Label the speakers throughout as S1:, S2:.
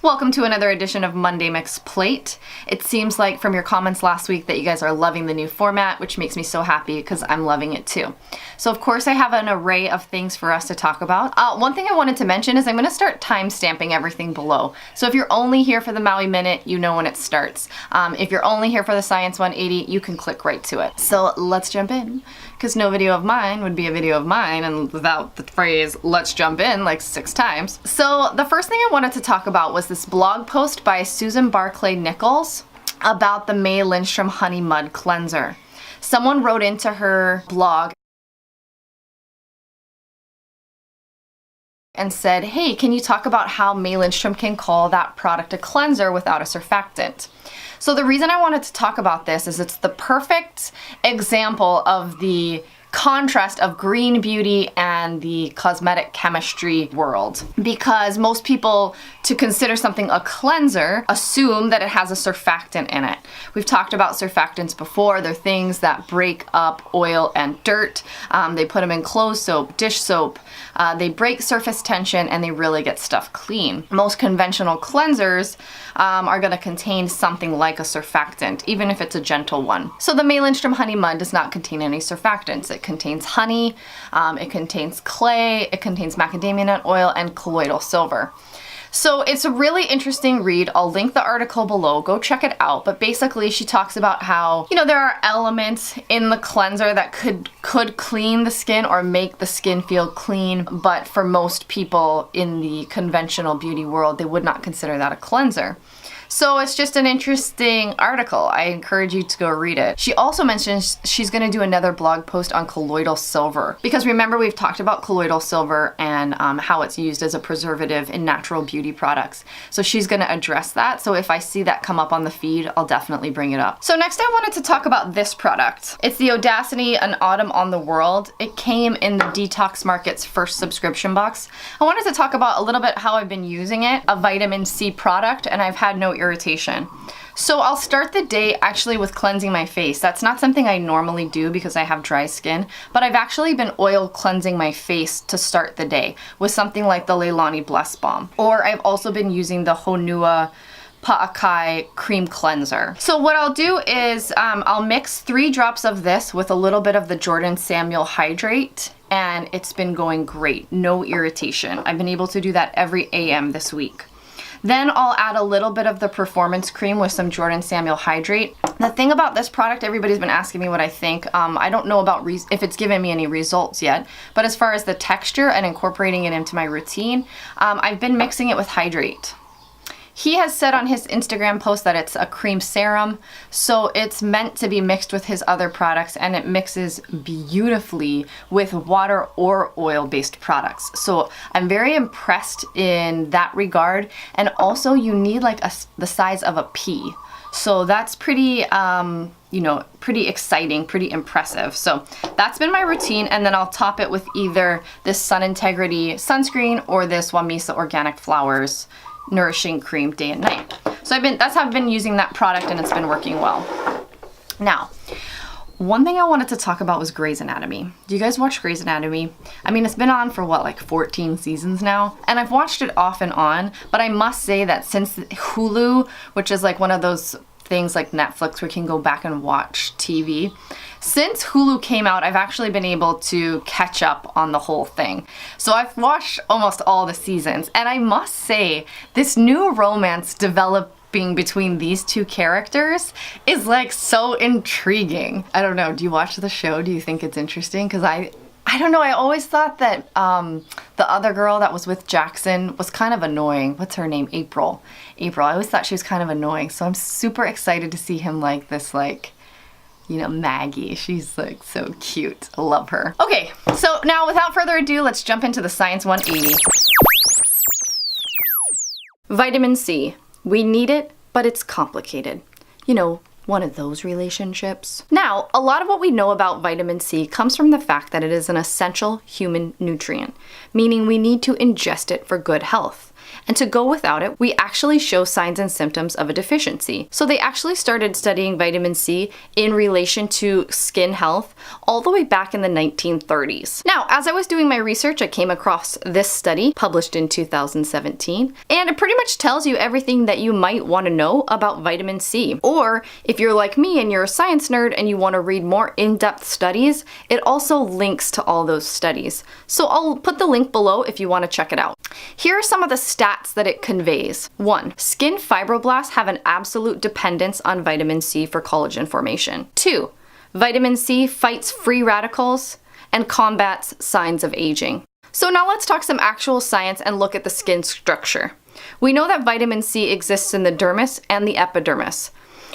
S1: Welcome to another edition of Monday Mix Plate. It seems like from your comments last week that you guys are loving the new format, which makes me so happy because I'm loving it too. So of course I have an array of things for us to talk about. One thing I wanted to mention is I'm going to start time stamping everything below. So if you're only here for the Maui Minute, you know when it starts. If you're only here for the Science 180, you can click right to it. So let's jump in, because no video of mine would be a video of mine and without the phrase let's jump in like 6 times. So the first thing I wanted to talk about was this blog post by Susan Barclay Nichols about the May Lindstrom Honey Mud Cleanser. Someone wrote into her blog and said, hey, can you talk about how May Lindstrom can call that product a cleanser without a surfactant? So the reason I wanted to talk about this is it's the perfect example of the contrast of green beauty and the cosmetic chemistry world, because most people, to consider something a cleanser, assume that it has a surfactant in it. We've talked about surfactants before. They're things that break up oil and dirt. They put them in clothes soap, dish soap. They break surface tension and they really get stuff clean. Most conventional cleansers are going to contain something like a surfactant, even if it's a gentle one. So the May Lindstrom Honey Mud does not contain any surfactants. It contains honey, it contains clay, it contains macadamia nut oil, and colloidal silver. So it's a really interesting read. I'll link the article below. Go check it out. But basically she talks about how, there are elements in the cleanser that could clean the skin or make the skin feel clean, but for most people in the conventional beauty world, they would not consider that a cleanser. So it's just an interesting article. I encourage you to go read it. She also mentions she's going to do another blog post on colloidal silver, because remember we've talked about colloidal silver and how it's used as a preservative in natural beauty products. So she's going to address that. So if I see that come up on the feed, I'll definitely bring it up. So next I wanted to talk about this product. It's the Audacity An Autumn on the World. It came in the Detox Market's first subscription box. I wanted to talk about a little bit how I've been using it, a vitamin C product, and I've had no irritation. So I'll start the day actually with cleansing my face. That's not something I normally do because I have dry skin, but I've actually been oil cleansing my face to start the day with something like the Leahlani Bless Balm. Or I've also been using the Honua Pa'akai cream cleanser. So what I'll do is I'll mix 3 drops of this with a little bit of the Jordan Samuel Hydrate, and it's been going great. No irritation. I've been able to do that every AM this week. Then I'll add a little bit of the Performance Cream with some Jordan Samuel Hydrate. The thing about this product, everybody's been asking me what I think. I don't know about if it's given me any results yet, but as far as the texture and incorporating it into my routine, I've been mixing it with Hydrate. He has said on his Instagram post that it's a cream serum, so it's meant to be mixed with his other products, and it mixes beautifully with water or oil-based products. So I'm very impressed in that regard, and also you need like the size of a pea. So that's pretty, pretty exciting, pretty impressive. So that's been my routine, and then I'll top it with either this Sun Integrity sunscreen or this Wamisa Organic Flowers nourishing cream day and night. So that's how I've been using that product, and it's been working well. Now, one thing I wanted to talk about was Grey's Anatomy. Do you guys watch Grey's Anatomy? I mean, it's been on for what, like 14 seasons now? And I've watched it off and on, but I must say that since Hulu, which is like one of those things like Netflix where you can go back and watch TV, since Hulu came out, I've actually been able to catch up on the whole thing. So I've watched almost all the seasons, and I must say, this new romance developing between these 2 characters is like so intriguing. I don't know, do you watch the show? Do you think it's interesting? Because I don't know, I always thought that the other girl that was with Jackson was kind of annoying. What's her name? April. I always thought she was kind of annoying, so I'm super excited to see him like this, like, Maggie. She's like so cute. I love her. Okay, so now without further ado, let's jump into the Science 180. Vitamin C. We need it, but it's complicated. One of those relationships. Now, a lot of what we know about vitamin C comes from the fact that it is an essential human nutrient, meaning we need to ingest it for good health. And to go without it, we actually show signs and symptoms of a deficiency. So they actually started studying vitamin C in relation to skin health all the way back in the 1930s. Now, as I was doing my research, I came across this study published in 2017, and it pretty much tells you everything that you might want to know about vitamin C. Or if you're like me and you're a science nerd and you want to read more in-depth studies, it also links to all those studies. So I'll put the link below if you want to check it out. Here are some of the stats that it conveys. 1. Skin fibroblasts have an absolute dependence on vitamin C for collagen formation. 2. Vitamin C fights free radicals and combats signs of aging. So now let's talk some actual science and look at the skin structure. We know that vitamin C exists in the dermis and the epidermis.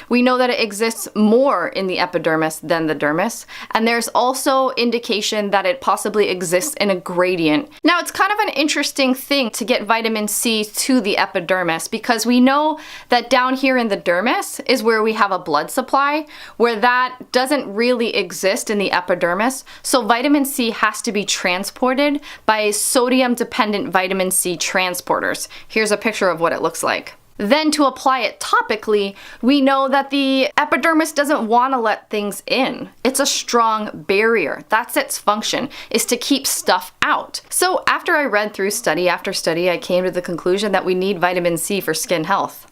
S1: We know that it exists more in the epidermis than the dermis, and there's also indication that it possibly exists in a gradient. Now, it's kind of an interesting thing to get vitamin C to the epidermis because we know that down here in the dermis is where we have a blood supply, where that doesn't really exist in the epidermis. So vitamin C has to be transported by sodium-dependent vitamin C transporters. Here's a picture of what it looks like. Then to apply it topically, we know that the epidermis doesn't want to let things in. It's a strong barrier. That's its function, is to keep stuff out. So after I read through study after study, I came to the conclusion that we need vitamin C for skin health.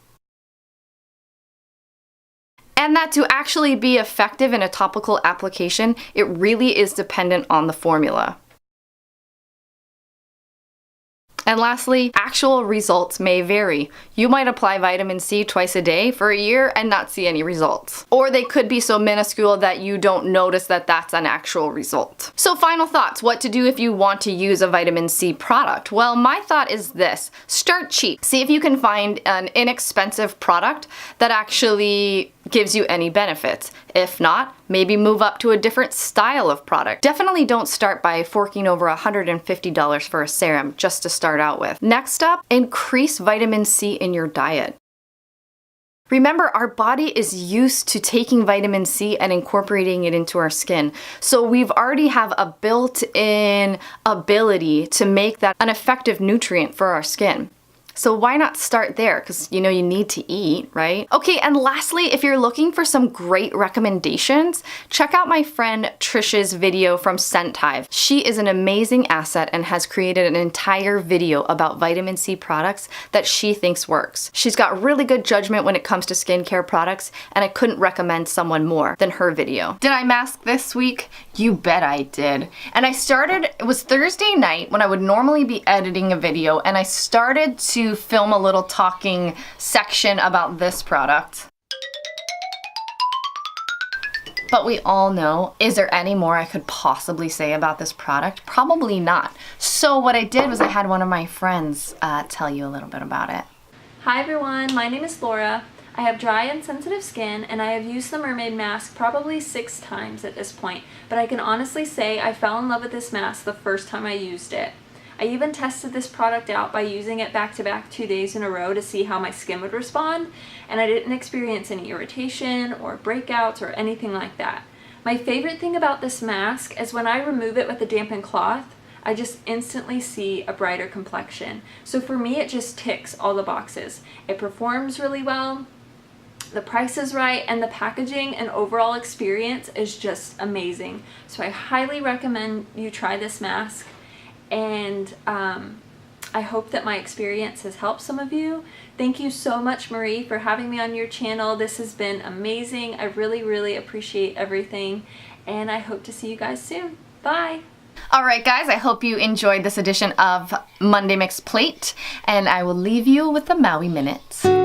S1: And that to actually be effective in a topical application, it really is dependent on the formula. And lastly, actual results may vary. You might apply vitamin C twice a day for a year and not see any results. Or they could be so minuscule that you don't notice that that's an actual result. So final thoughts, what to do if you want to use a vitamin C product? Well, my thought is this: start cheap. See if you can find an inexpensive product that actually gives you any benefits. If not, maybe move up to a different style of product. Definitely don't start by forking over $150 for a serum just to start out with. Next up, increase vitamin C in your diet. Remember, our body is used to taking vitamin C and incorporating it into our skin. So we've already have a built-in ability to make that an effective nutrient for our skin. So why not start there? Because you know you need to eat, right? Okay, and lastly, if you're looking for some great recommendations, check out my friend Trish's video from Hive. She is an amazing asset and has created an entire video about vitamin C products that she thinks works. She's got really good judgment when it comes to skincare products, and I couldn't recommend someone more than her video. Did I mask this week? You bet I did. And I started, it was Thursday night when I would normally be editing a video, and I started to film a little talking section about this product. But we all know, is there any more I could possibly say about this product? Probably not. So what I did was I had one of my friends tell you a little bit about it.
S2: Hi everyone, my name is Laura. I have dry and sensitive skin, and I have used the mermaid mask probably 6 times at this point, but I can honestly say I fell in love with this mask the first time I used it. I even tested this product out by using it back-to-back 2 days in a row to see how my skin would respond, and I didn't experience any irritation or breakouts or anything like that. My favorite thing about this mask is when I remove it with a dampened cloth, I just instantly see a brighter complexion. So for me, it just ticks all the boxes. It performs really well, the price is right, and the packaging and overall experience is just amazing. So I highly recommend you try this mask. And I hope that my experience has helped some of you. Thank you so much, Marie, for having me on your channel. This has been amazing. I really, really appreciate everything, and I hope to see you guys soon. Bye!
S1: Alright guys, I hope you enjoyed this edition of Monday Mix Plate, and I will leave you with the Maui Minute.